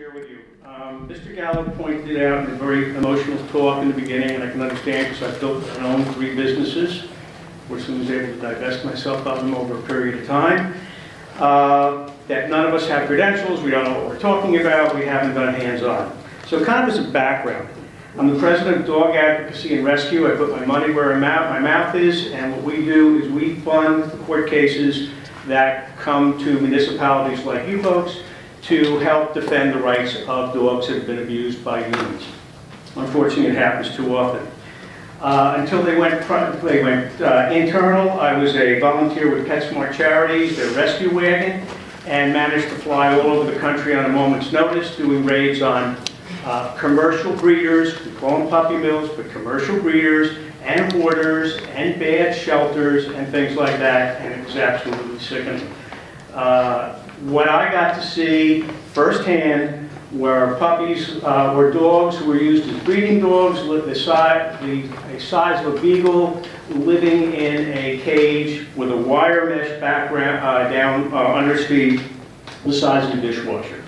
share with you. Mr. Gallo pointed out in a very emotional talk in the beginning, and I can understand because I've built and owned 3 businesses, which I was able to divest myself of them over a period of time. That none of us have credentials, we don't know what we're talking about, we haven't done hands-on. So kind of as a background, I'm the president of Dog Advocacy and Rescue. I put my money where my mouth is, and what we do is we fund court cases that come to municipalities like you folks to help defend the rights of dogs that have been abused by humans. Unfortunately, it happens too often. Until they went internal, I was a volunteer with PetSmart Charities, their rescue wagon, and managed to fly all over the country on a moment's notice, doing raids on commercial breeders, we call them puppy mills, but commercial breeders and hoarders and bad shelters and things like that, and it was absolutely sickening. What I got to see firsthand were puppies, were dogs who were used as breeding dogs, the size of a beagle, living in a cage with a wire mesh background down under the size of a dishwasher.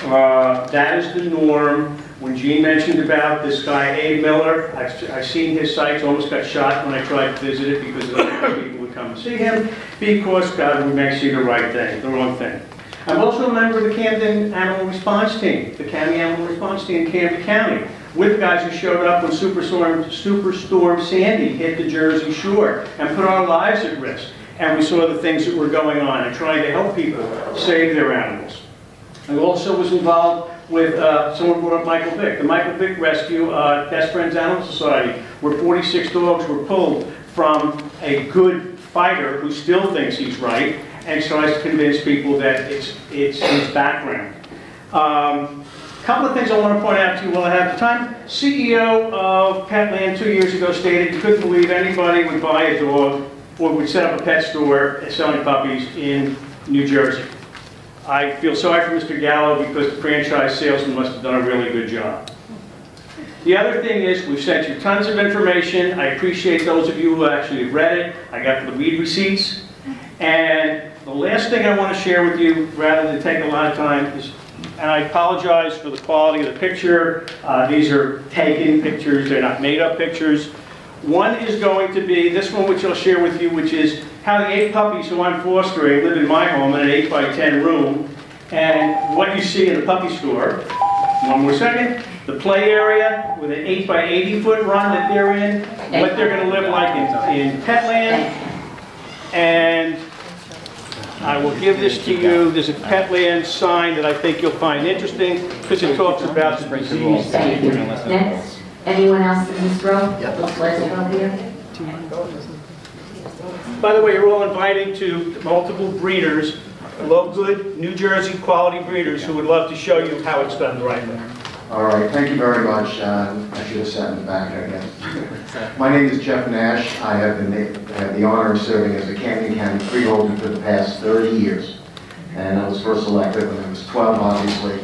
That is the norm. When Gene mentioned about this guy, Abe Miller, I've seen his sites, almost got shot when I tried to visit it because other people would come and see him, because God makes you the right thing, the wrong thing. I'm also a member of the Camden Animal Response Team, the County Animal Response Team in Camden County, with guys who showed up when Superstorm Sandy hit the Jersey Shore and put our lives at risk. And we saw the things that were going on and trying to help people save their animals. I also was involved with, someone brought up Michael Vick, the Michael Vick Rescue, Best Friends Animal Society, where 46 dogs were pulled from a good fighter who still thinks he's right and tries to convince people that it's his background. A couple of things I want to point out to you while I have the time. CEO of Petland 2 years ago stated he couldn't believe anybody would buy a dog or would set up a pet store selling puppies in New Jersey. I feel sorry for Mr. Gallo because the franchise salesman must have done a really good job. The other thing is, we've sent you tons of information. I appreciate those of you who actually have read it. I got the weed receipts. And the last thing I want to share with you, rather than take a lot of time, is, and I apologize for the quality of the picture. These are taken pictures, they're not made up pictures. One is going to be this one, which I'll share with you, which is how the 8 puppies who I'm fostering live in my home in an 8x10 room, and what you see in the puppy store. One more second. The play area with an 8x80 foot run that they're in, what they're going to live like in Petland. And I will give this to you. There's a Petland sign that I think you'll find interesting because it talks about the disease. Thank you. Next. Anyone else in this row? Yep. Let's go here. By the way, you're all invited to multiple breeders, good New Jersey quality breeders who would love to show you how it's done the right way. All right, thank you very much. I should have sat in the back, I guess. My name is Jeff Nash. I have the honor of serving as a Camden County freeholder for the past 30 years. And I was first elected when I was 12, obviously.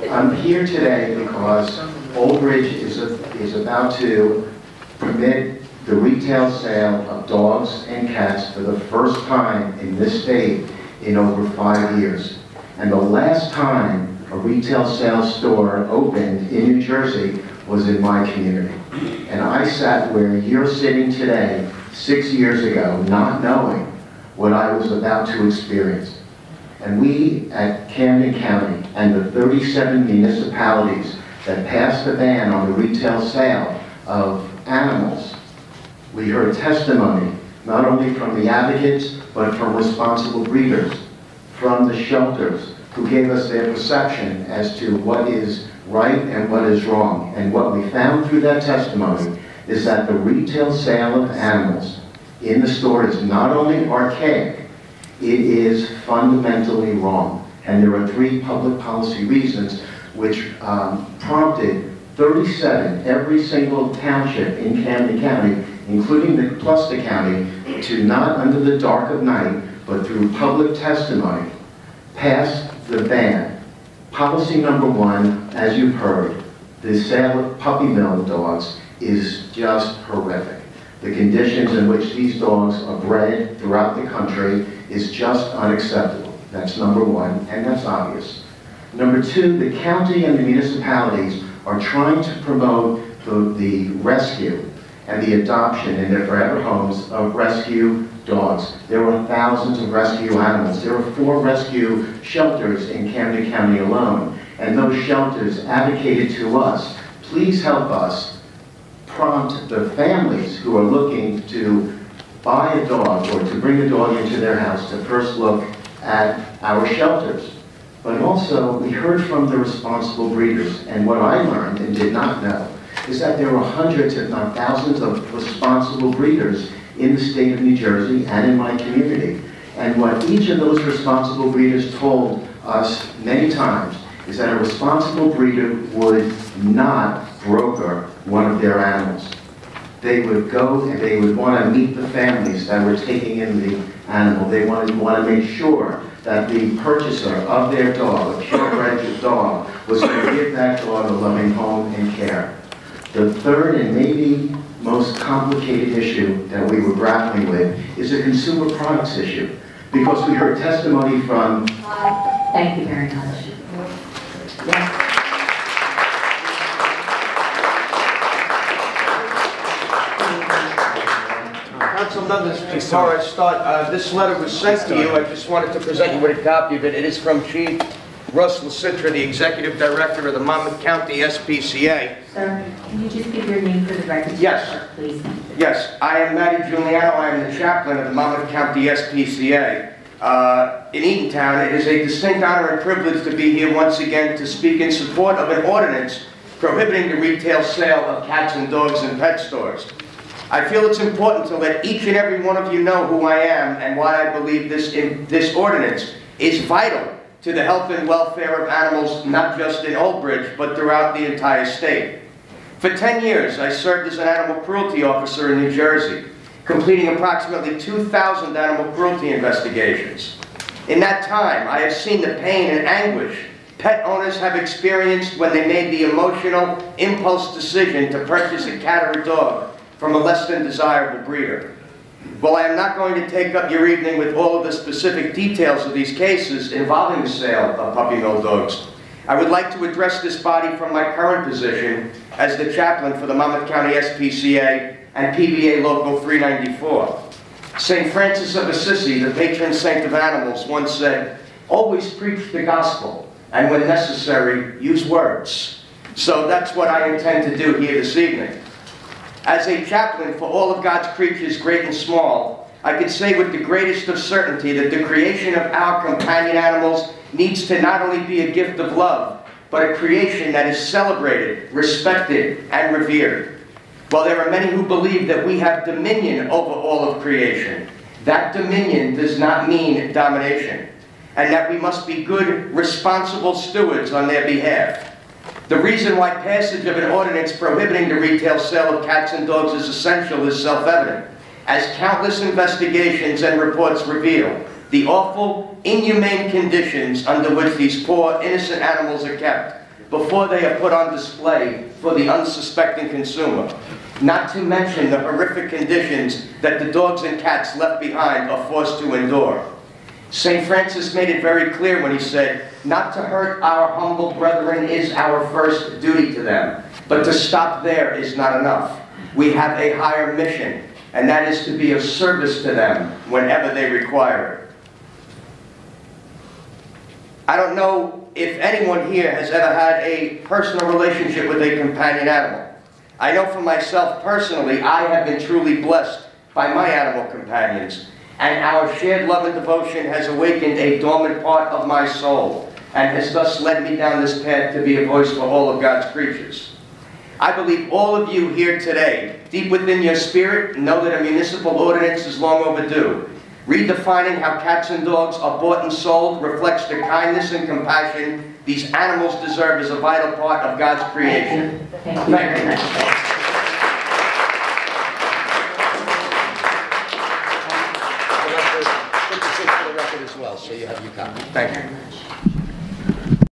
I'm here today because Old Bridge is about to permit the retail sale of dogs and cats for the first time in this state in over 5 years. And the last time a retail sales store opened in New Jersey was in my community. And I sat where you're sitting today 6 years ago, not knowing what I was about to experience. And we at Camden County and the 37 municipalities that passed a ban on the retail sale of animals, we heard testimony not only from the advocates, but from responsible breeders, from the shelters, who gave us their perception as to what is right and what is wrong. And what we found through that testimony is that the retail sale of animals in the store is not only archaic, it is fundamentally wrong. And there are 3 public policy reasons which prompted 37, every single township in Camden County, including the Gloucester County, to not under the dark of night, but through public testimony, pass the ban. Policy number 1, as you've heard, the sale of puppy mill dogs is just horrific. The conditions in which these dogs are bred throughout the country is just unacceptable. That's number one, and that's obvious. Number two, the county and the municipalities are trying to promote the rescue and the adoption in their forever homes of rescue dogs. There are thousands of rescue animals. There are 4 rescue shelters in Camden County alone, and those shelters advocated to us, please help us prompt the families who are looking to buy a dog or to bring a dog into their house to first look at our shelters. But also, we heard from the responsible breeders, and what I learned and did not know is that there are hundreds, if not thousands, of responsible breeders in the state of New Jersey and in my community. And what each of those responsible breeders told us many times is that a responsible breeder would not broker one of their animals. They would go and they would want to meet the families that were taking in the animal. They want to make sure that the purchaser of their dog, a purebred dog, was going to give that dog a loving home and care. The third and maybe most complicated issue that we were grappling with is a consumer products issue, because we heard testimony from... Thank you very much. Yes. Council members, before I start, this letter was sent to you. I just wanted to present you with a copy of it. It is from Chief Russ Licitra, the Executive Director of the Monmouth County SPCA. Sir, can you just give your name for the record? Yes. Please. Yes, I am Matty Giuliano. I am the chaplain of the Monmouth County SPCA. In Eatontown, it is a distinct honor and privilege to be here once again to speak in support of an ordinance prohibiting the retail sale of cats and dogs in pet stores. I feel it's important to let each and every one of you know who I am and why I believe this ordinance is vital to the health and welfare of animals, not just in Old Bridge, but throughout the entire state. For 10 years, I served as an animal cruelty officer in New Jersey, completing approximately 2,000 animal cruelty investigations. In that time, I have seen the pain and anguish pet owners have experienced when they made the emotional impulse decision to purchase a cat or a dog from a less than desirable breeder. While I am not going to take up your evening with all of the specific details of these cases involving the sale of puppy mill dogs, I would like to address this body from my current position as the chaplain for the Monmouth County SPCA and PBA Local 394. St. Francis of Assisi, the patron saint of animals, once said, "Always preach the gospel, and when necessary, use words." So that's what I intend to do here this evening. As a chaplain for all of God's creatures, great and small, I can say with the greatest of certainty that the creation of our companion animals needs to not only be a gift of love, but a creation that is celebrated, respected, and revered. While there are many who believe that we have dominion over all of creation, that dominion does not mean domination, and that we must be good, responsible stewards on their behalf. The reason why passage of an ordinance prohibiting the retail sale of cats and dogs is essential is self-evident, as countless investigations and reports reveal the awful, inhumane conditions under which these poor, innocent animals are kept before they are put on display for the unsuspecting consumer. Not to mention the horrific conditions that the dogs and cats left behind are forced to endure. St. Francis made it very clear when he said, "Not to hurt our humble brethren is our first duty to them, but to stop there is not enough. We have a higher mission, and that is to be of service to them whenever they require it." I don't know if anyone here has ever had a personal relationship with a companion animal. I know for myself personally, I have been truly blessed by my animal companions, and our shared love and devotion has awakened a dormant part of my soul and has thus led me down this path to be a voice for all of God's creatures. I believe all of you here today, deep within your spirit, know that a municipal ordinance is long overdue. Redefining how cats and dogs are bought and sold reflects the kindness and compassion these animals deserve as a vital part of God's creation. Thank you very much. Put this in for the record as well, so you have your copy. Thank you.